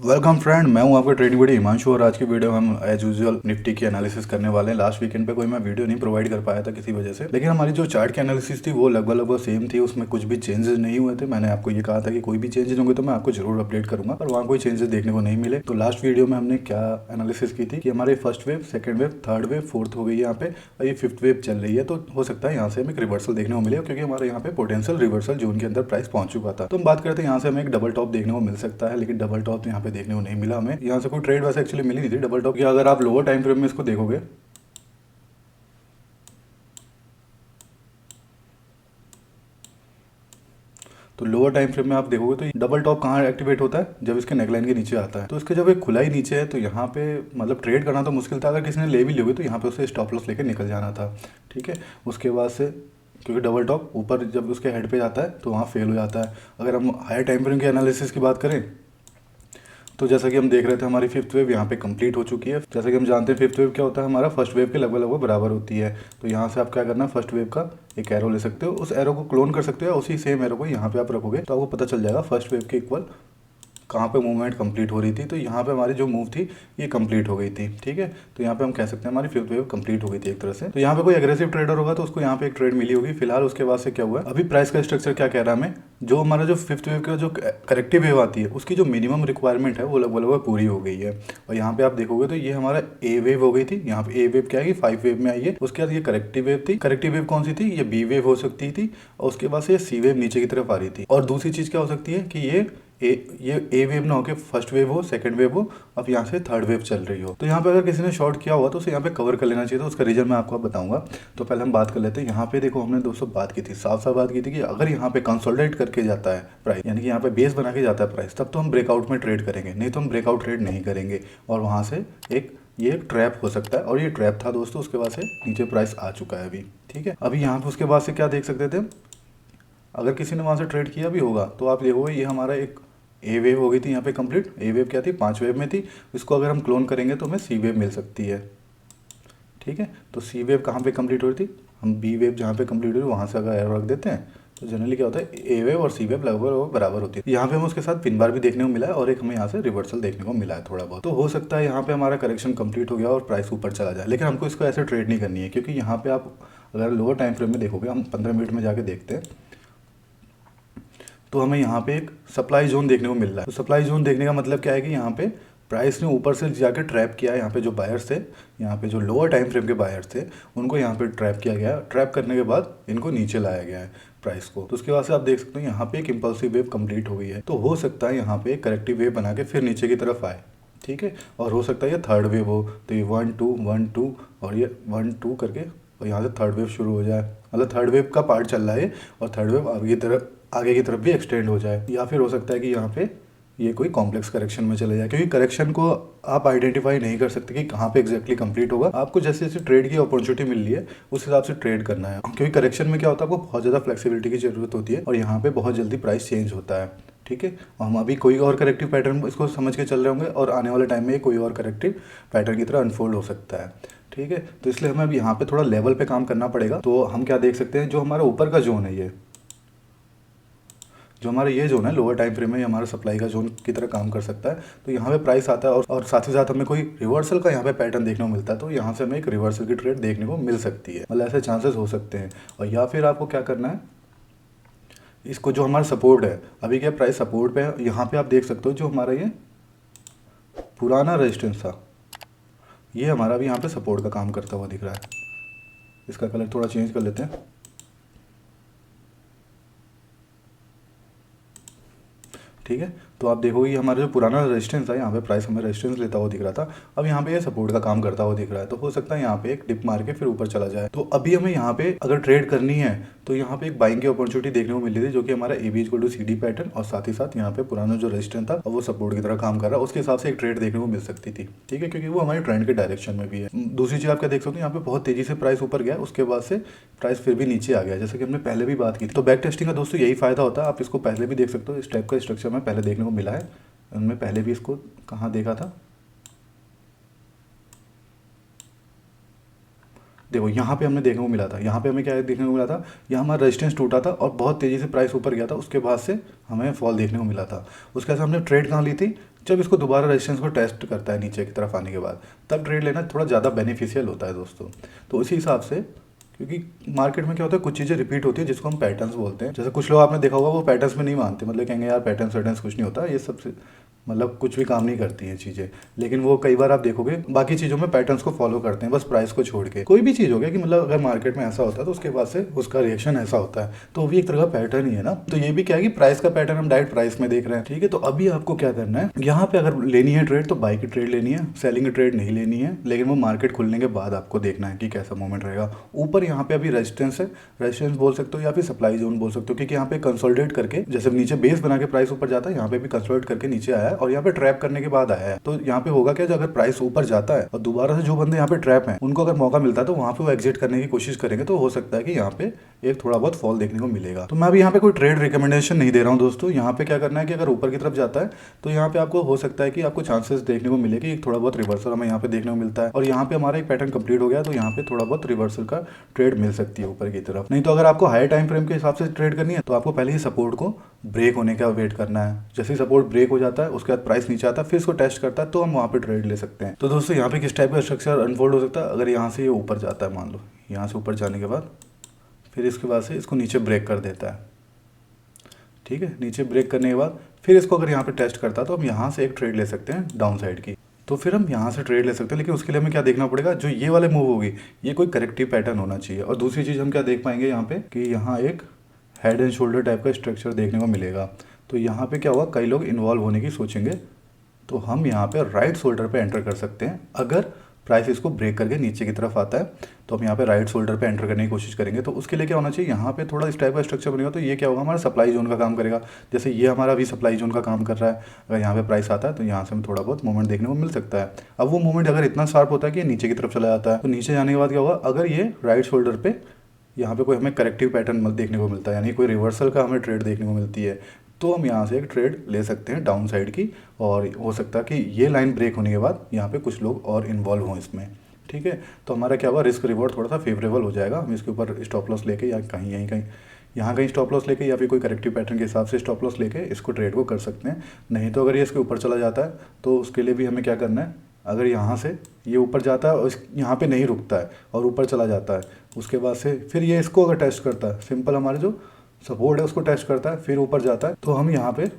Welcome friend, मैं हूं आपका ट्रेडिंग वीडियो हिमांशु और आज की वीडियो में हम एज यूजुअल निफ्टी की एनालिसिस करने वाले हैं। लास्ट वीकेंड पे कोई मैं वीडियो नहीं प्रोवाइड कर पाया था किसी वजह से, लेकिन हमारी जो चार्ट की एनालिसिस थी वो लगभग सेम थी, उसमें कुछ भी चेंजेस नहीं हुए थे। मैंने आपको ये कहा था कि कोई भी चेंजेस होंगे तो मैं आपको जरूर अपडेट करूंगा, पर वहाँ कोई चेंजेस देखने को नहीं मिले। तो लास्ट वीडियो में हमने क्या एनालिसिस की थी कि हमारे first wave, second wave, third wave, fourth हो गई यहाँ पे और ये फिफ्थ वेव चल रही है। तो हो सकता है यहाँ से हमें एक रिवर्सल देखने को मिले, क्योंकि हमारे यहाँ पे पोटेंशियल रिवर्सल जून के अंदर प्राइस पहुंच चुका था। तो हम बात करते हैं यहाँ से हमें एक डबल टॉप देखने को मिल सकता है, लेकिन डबल टॉप यहाँ पे देखने को नहीं मिला। हमें यहाँ से कोई ट्रेड वैसे एक्चुअली मिली नहीं थी डबल टॉप की। अगर आप लोअर टाइम फ्रेम में इसको देखोगे तो लोअर टाइम फ्रेम में आप देखोगे तो डबल टॉप कहाँ एक्टिवेट होता है, जब इसके नेकलाइन के नीचे आता है। तो इसके जब एक खुला ही नीचे है तो यहाँ पे मतलब ट्रेड करना तो मुश्किल था। अगर किसी ने ले भी लोगे तो यहाँ पे उसे स्टॉप लॉस लेकर निकल जाना था। ठीक है, उसके बाद से क्योंकि डबल टॉप ऊपर जब उसके हेड पे जाता है तो वहाँ फेल हो जाता है। अगर हम हायर टाइम फ्रेम के एनालिसिस की बात करें तो जैसा कि हम देख रहे थे हमारी फिफ्थ वेव यहाँ पे कंप्लीट हो चुकी है। जैसा कि हम जानते हैं फिफ्थ वेव क्या होता है, हमारा फर्स्ट वेव के लगभग बराबर होती है। तो यहाँ से आप क्या करना है, फर्स्ट वेव का एक एरो ले सकते हो, उस एरो को क्लोन कर सकते हो, उसी सेम एरो को यहाँ पे आप रखोगे तो आपको पता चल जाएगा फर्स्ट वेव के इक्वल कहाँ पे मूवमेंट कंप्लीट हो रही थी। तो यहाँ पे हमारी जो मूव थी ये कंप्लीट हो गई थी। ठीक है, तो यहाँ पे हम कह सकते हैं हमारी फिफ्थ वेव कंप्लीट हो गई थी एक तरह से। तो यहाँ पे कोई एग्रेसिव ट्रेडर होगा तो उसको यहाँ पे एक ट्रेड मिली होगी फिलहाल। उसके बाद से क्या हुआ, अभी प्राइस का स्ट्रक्चर क्या कह रहा है हमें, जो हमारा जो फिफ्थ वेव का जो करेक्टिव वेव आती है उसकी जो मिनिमम रिक्वायरमेंट है वो लगभग पूरी हो गई है। और यहाँ पे आप देखोगे तो ये हमारा ए वेव हो गई थी। यहाँ पे ए वेव क्या है कि 5 वेव में आई है। उसके बाद ये करेक्टिव वेव थी। करेक्टिव वेव कौन सी थी, ये बी वेव हो सकती थी। और उसके बाद से ये सी वेव नीचे की तरफ आ रही थी। और दूसरी चीज क्या हो सकती है कि ये ए वेव ना होकर फर्स्ट वेव हो, सेकंड वेव हो, अब यहाँ से थर्ड वेव चल रही हो। तो यहाँ पे अगर किसी ने शॉर्ट किया हुआ तो उसे यहाँ पे कवर कर लेना चाहिए। तो उसका रीजन मैं आपको बताऊंगा। तो पहले हम बात कर लेते हैं। यहाँ पे देखो हमने दोस्तों बात की थी, साफ साफ बात की थी कि अगर यहाँ पे कंसोलिडेट करके जाता है प्राइस, यानी कि यहाँ पे बेस बना के जाता है प्राइस, तब तो हम ब्रेकआउट में ट्रेड करेंगे, नहीं तो हम ब्रेकआउट ट्रेड नहीं करेंगे। और वहाँ से ये एक ट्रैप हो सकता है, और ये ट्रैप था दोस्तों। उसके बाद से नीचे प्राइस आ चुका है अभी। ठीक है, अभी यहाँ पे उसके बाद से क्या देख सकते थे, अगर किसी ने वहाँ से ट्रेड किया भी होगा तो आप देखोगे ये हमारा एक ए वेव हो गई थी यहाँ पे कंप्लीट। ए वेव क्या थी, 5 वेव में थी। इसको अगर हम क्लोन करेंगे तो हमें सी वेव मिल सकती है। ठीक है, तो सी वेव कहाँ पे कंप्लीट हो रही थी, हम बी वेव जहाँ पे कंप्लीट हो रही है वहाँ से अगर एरो रख देते हैं तो जनरली क्या होता है, ए वेव और सी वेव लगभग बराबर होती है। यहाँ पे हमें उसके साथ पिन बार भी देखने को मिला है और एक हमें यहाँ से रिवर्सल देखने को मिला है थोड़ा बहुत। तो हो सकता है यहाँ पे हमारा करेक्शन कंप्लीट हो गया और प्राइस ऊपर चला जाए, लेकिन हमको इसको ऐसे ट्रेड नहीं करनी है, क्योंकि यहाँ पे आप अगर लोअर टाइम फ्रेम में देखोगे, हम 15 मिनट में जाके देखते हैं तो हमें यहाँ पे एक सप्लाई जोन देखने को मिल रहा है। तो सप्लाई जोन देखने का मतलब क्या है कि यहाँ पे प्राइस ने ऊपर से जाकर ट्रैप किया है। यहाँ पे जो बायर्स थे, यहाँ पे जो लोअर टाइम फ्रेम के बायर्स थे, उनको यहाँ पे ट्रैप किया गया। ट्रैप करने के बाद इनको नीचे लाया गया है प्राइस को। तो उसके बाद से आप देख सकते हो यहाँ पे एक इम्पल्सिव वेव कंप्लीट हो गई है। तो हो सकता है यहाँ पे एक करेक्टिव वेव बना के फिर नीचे की तरफ आए। ठीक है, और हो सकता है ये थर्ड वेव हो, तो ये 1 2 1 2 और ये 1 2 करके और यहाँ से थर्ड वेव शुरू हो जाए। मतलब थर्ड वेव का पार्ट चल रहा है और थर्ड वेव आगे की तरफ भी एक्सटेंड हो जाए। या फिर हो सकता है कि यहाँ पे ये कोई कॉम्प्लेक्स करेक्शन में चले जाए, क्योंकि करेक्शन को आप आइडेंटिफाई नहीं कर सकते कि कहाँ पे एग्जैक्टली कंप्लीट होगा। आपको जैसे जैसे ट्रेड की अपॉर्चुनिटी मिल रही है उस हिसाब से ट्रेड करना है, क्योंकि करेक्शन में क्या होता है, आपको बहुत ज़्यादा फ्लेक्सिबिलिटी की जरूरत होती है और यहाँ पे बहुत जल्दी प्राइस चेंज होता है। ठीक है, हम अभी कोई और करेक्टिव पैटर्न इसको समझ के चल रहे होंगे और आने वाले टाइम में ये कोई और करेक्टिव पैटर्न की तरह अनफोल्ड हो सकता है। ठीक है, तो इसलिए हमें अब यहाँ पे थोड़ा लेवल पे काम करना पड़ेगा। तो हम क्या देख सकते हैं, जो हमारा ऊपर का जोन है, ये जो हमारा ये जोन है लोअर टाइम फ्रेम में, ये हमारा सप्लाई का जोन की तरह काम कर सकता है। तो यहाँ पे प्राइस आता है और साथ ही साथ हमें कोई रिवर्सल का यहाँ पे पैटर्न देखने को मिलता है। तो यहाँ से हमें एक रिवर्सल की ट्रेड देखने को मिल सकती है, मतलब ऐसे चांसेस हो सकते हैं। और या फिर आपको क्या करना है, इसको जो हमारा सपोर्ट है, अभी क्या प्राइस सपोर्ट पे है, यहाँ पे आप देख सकते हो जो हमारा ये पुराना रेजिस्टेंस था, ये हमारा भी यहाँ पे सपोर्ट का काम करता हुआ दिख रहा है। इसका कलर थोड़ा चेंज कर लेते हैं। ठीक है, तो आप देखोगे हमारा जो पुराना रेजिस्टेंस था, यहाँ पे प्राइस हमें रेजिस्टेंस लेता हुआ दिख रहा था, अब यहाँ पे ये सपोर्ट का काम करता हुआ दिख रहा है। तो हो सकता है यहाँ पे एक डिप मार के फिर ऊपर चला जाए। तो अभी हमें यहाँ पे अगर ट्रेड करनी है तो यहाँ पे एक बाइंग की अपॉर्चुनिटी देखने को मिल रही थी, जो कि हमारा A B equal to C D pattern और साथ ही साथ यहाँ पे पुराना जो रेजिस्टेंस था और वो सपोर्ट की तरह काम कर रहा है, उसके हिसाब से एक ट्रेड देखने को मिल सकती थी। ठीक है, क्योंकि वो हमारी ट्रेंड के डायरेक्शन में भी है। दूसरी चीज आप क्या देख सकते हो, यहाँ पे बहुत तेजी से प्राइस ऊपर गया, उसके बाद से प्राइस फिर भी नीचे आ गया, जैसे कि हमने पहले भी बात की थी। तो बैक टेस्टिंग का दोस्तों यही फायदा होता है, आप इसको पहले भी देख सकते हो, इस टाइप का स्ट्रक्चर में पहले देखने को मिला है। उनमें पहले भी इसको कहाँ देखा था, देखो यहाँ पे हमने देखने को मिला था, यहाँ पे हमें क्या देखने को मिला था, यहाँ हमारा रेजिस्टेंस टूटा था और बहुत तेज़ी से प्राइस ऊपर गया था, उसके बाद से हमें फॉल देखने को मिला था। उसके बाद हमने ट्रेड कहाँ ली थी, जब इसको दोबारा रेजिस्टेंस को टेस्ट करता है नीचे की तरफ आने के बाद, तब ट्रेड लेना थोड़ा ज़्यादा बेनिफिशियल होता है दोस्तों। तो उसी हिसाब से, क्योंकि मार्केट में क्या होता है, कुछ चीज़ें रिपीट होती है जिसको हम पैटर्न्स बोलते हैं। जैसे कुछ लोग आपने देखा होगा वो पैटर्न्स में नहीं मानते, मतलब कहेंगे यार पैटर्न्स वैटर्न्स कुछ नहीं होता, ये सबसे मतलब कुछ भी काम नहीं करती हैं चीज़ें। लेकिन वो कई बार आप देखोगे बाकी चीज़ों में पैटर्न्स को फॉलो करते हैं, बस प्राइस को छोड़ के। कोई भी चीज़ हो गया कि मतलब अगर मार्केट में ऐसा होता है तो उसके बाद से उसका रिएक्शन ऐसा होता है, तो वो भी एक तरह का पैटर्न ही है ना। तो ये भी क्या है कि प्राइस का पैटर्न हम डायरेक्ट प्राइस में देख रहे हैं, ठीक है। तो अभी आपको क्या करना है, यहाँ पे अगर लेनी है ट्रेड तो बाई की ट्रेड लेनी है, सेलिंग की ट्रेड नहीं लेनी है। लेकिन वो मार्केट खुलने के बाद आपको देखना है कि कैसा मूवमेंट रहेगा। ऊपर यहाँ पे अभी रेजिस्टेंस है, रेजिस्टेंस बोल सकते हो या फिर सप्लाई जोन बोल सकते हो, क्योंकि यहाँ पे कंसोलिडेट करके जैसे नीचे बेस बना के प्राइस ऊपर जाता है, यहाँ पे भी कंसोलिडेट करके नीचे आया है और यहाँ पे ट्रैप करने के बाद आया है। तो यहाँ पे होगा क्या, जो अगर प्राइस ऊपर जाता है और दोबारा से जो बंदे यहाँ पे ट्रैप हैं उनको अगर मौका मिलता है तो वहाँ पे वो एग्जिट करने की कोशिश करेंगे, तो हो सकता है कि यहाँ पे एक थोड़ा बहुत फॉल देखने को मिलेगा। तो मैं अभी यहाँ पे कोई ट्रेड रिकमेंडेशन नहीं दे रहा हूँ दोस्तों। यहाँ पे क्या करना है कि अगर ऊपर की तरफ जाता है तो यहाँ पे आपको हो सकता है कि आपको चांसेस देखने को मिले कि एक थोड़ा बहुत रिवर्सल हमें यहाँ पे देखने को मिलता है, और यहाँ पे हमारा एक पैटर्न कंप्लीट हो गया तो यहाँ पे थोड़ा बहुत रिवर्सल का ट्रेड मिल सकती है ऊपर की तरफ। नहीं तो अगर आपको हायर टाइम फ्रेम के हिसाब से ट्रेड करनी है तो आपको पहले ही सपोर्ट को ब्रेक होने का वेट करना है। जैसे ही सपोर्ट ब्रेक हो जाता है उसके बाद प्राइस नीचे आता है, फिर इसको टेस्ट करता है, तो हम वहाँ पे ट्रेड ले सकते हैं। तो दोस्तों यहाँ पे किस टाइप का स्ट्रक्चर अनफोल्ड हो सकता है, अगर यहाँ से ये ऊपर जाता है, मान लो यहाँ से ऊपर जाने के बाद फिर इसके बाद से इसको नीचे ब्रेक कर देता है, ठीक है। नीचे ब्रेक करने के बाद फिर इसको अगर यहाँ पे टेस्ट करता है तो हम यहाँ से एक ट्रेड ले सकते हैं डाउन साइड की। तो फिर हम यहाँ से ट्रेड ले सकते हैं, लेकिन उसके लिए हमें क्या देखना पड़ेगा, जो ये वाले मूव होगी ये कोई करेक्टिव पैटर्न होना चाहिए। और दूसरी चीज़ हम क्या देख पाएंगे यहाँ पे कि यहाँ एक हेड एंड शोल्डर टाइप का स्ट्रक्चर देखने को मिलेगा। तो यहाँ पे क्या होगा, कई लोग इन्वॉल्व होने की सोचेंगे, तो हम यहाँ पे राइट शोल्डर पे एंटर कर सकते हैं। अगर प्राइस इसको ब्रेक करके नीचे की तरफ आता है तो हम यहाँ पे राइट शोल्डर पे एंटर करने की कोशिश करेंगे। तो उसके लिए क्या होना चाहिए, यहाँ पे थोड़ा इस टाइप का स्ट्रक्चर बनेगा, तो ये क्या होगा, हमारा सप्लाई जोन का काम करेगा। जैसे ये हमारा अभी सप्लाई जोन का काम कर रहा है, अगर यहाँ पे प्राइस आता है तो यहाँ से हमें थोड़ा बहुत मूवमेंट देखने को मिल सकता है। अब वो मूवमेंट अगर इतना शार्प होता है कि नीचे की तरफ चला जाता है, तो नीचे जाने के बाद क्या होगा, अगर ये राइट शोल्डर पे यहाँ पे कोई हमें करेक्टिव पैटर्न देखने को मिलता है, यानी कोई रिवर्सल का हमें ट्रेड देखने को मिलती है, तो हम यहाँ से एक ट्रेड ले सकते हैं डाउन साइड की। और हो सकता है कि ये लाइन ब्रेक होने के बाद यहाँ पे कुछ लोग और इन्वॉल्व हों इसमें, ठीक है। तो हमारा क्या हुआ, रिस्क रिवॉर्ड थोड़ा सा फेवरेबल हो जाएगा। हम इसके ऊपर स्टॉप लॉस लेके या कहीं यहीं कहीं यहाँ कहीं स्टॉप लॉस लेके या फिर कोई करेक्टिव पैटर्न के हिसाब से स्टॉप लॉस लेके इसको ट्रेड को कर सकते हैं। नहीं तो अगर ये इसके ऊपर चला जाता है तो उसके लिए भी हमें क्या करना है, अगर यहाँ से ये ऊपर जाता है और यहाँ पे नहीं रुकता है और ऊपर चला जाता है, उसके बाद से फिर ये इसको अगर टेस्ट करता है, सिंपल हमारे जो सपोर्ट है उसको टेस्ट करता है, फिर ऊपर जाता है, तो हम यहाँ पे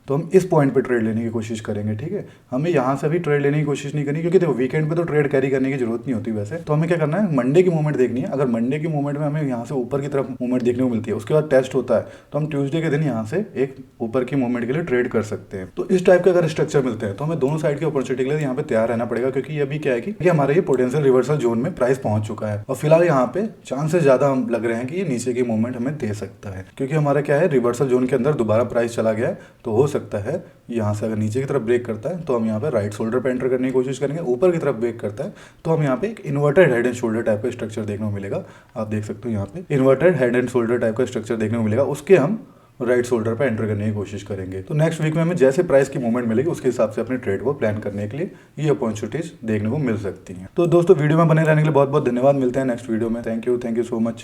तो हम इस पॉइंट पे ट्रेड लेने की कोशिश करेंगे, ठीक है। हमें यहाँ से भी ट्रेड लेने की कोशिश नहीं करनी, क्योंकि देखो वीकेंड पे तो ट्रेड कैरी करने की जरूरत नहीं होती वैसे। तो हमें क्या करना है, मंडे की मूवमेंट देखनी है। अगर मंडे की मूवमेंट में हमें यहाँ से ऊपर की तरफ मूवमेंट देखने को मिलती है, उसके बाद टेस्ट होता है, तो हम ट्यूसडे के दिन यहाँ से एक ऊपर की मूवमेंट के लिए ट्रेड कर सकते हैं। तो इस टाइप के अगर स्ट्रक्चर मिलते हैं तो हमें दोनों साइड की अपॉर्चुनिटी के लिए यहाँ पे तैयार रहना पड़ेगा, क्योंकि ये अभी क्या है कि हमारे ये पोटेंशियल रिवर्सल जोन में प्राइस पहुंच चुका है और फिलहाल यहाँ पे चांसेस ज्यादा लग रहे हैं कि ये नीचे की मूवमेंट हमें दे सकता है, क्योंकि हमारा क्या है, रिवर्सल जोन के अंदर दोबारा प्राइस चला गया है। तो हो सकता है यहाँ से अगर नीचे की तरफ ब्रेक करता है तो हम यहाँ पे राइट शोल्डर पे एंटर करने की कोशिश करेंगे, ऊपर की तरफ ब्रेक करता है तो हम यहाँ पे एक inverted head and shoulder type का स्ट्रक्चर देखने को मिलेगा। आप देख सकते हो यहाँ पे inverted head and shoulder type का स्ट्रक्चर देखने को मिलेगा, उसके हम राइट शोल्डर पे एंटर करने की कोशिश करेंगे। तो नेक्स्ट वीक में हमें जैसे प्राइस की मूवमेंट मिलेगी उसके हिसाब से अपने ट्रेड को प्लान करने के लिए ये अपॉर्चुनिटीज देखने को मिल सकती हैं। तो दोस्तों वीडियो में बने रहने के लिए बहुत बहुत धन्यवाद। मिलते हैं नेक्स्ट वीडियो में। Thank you so much.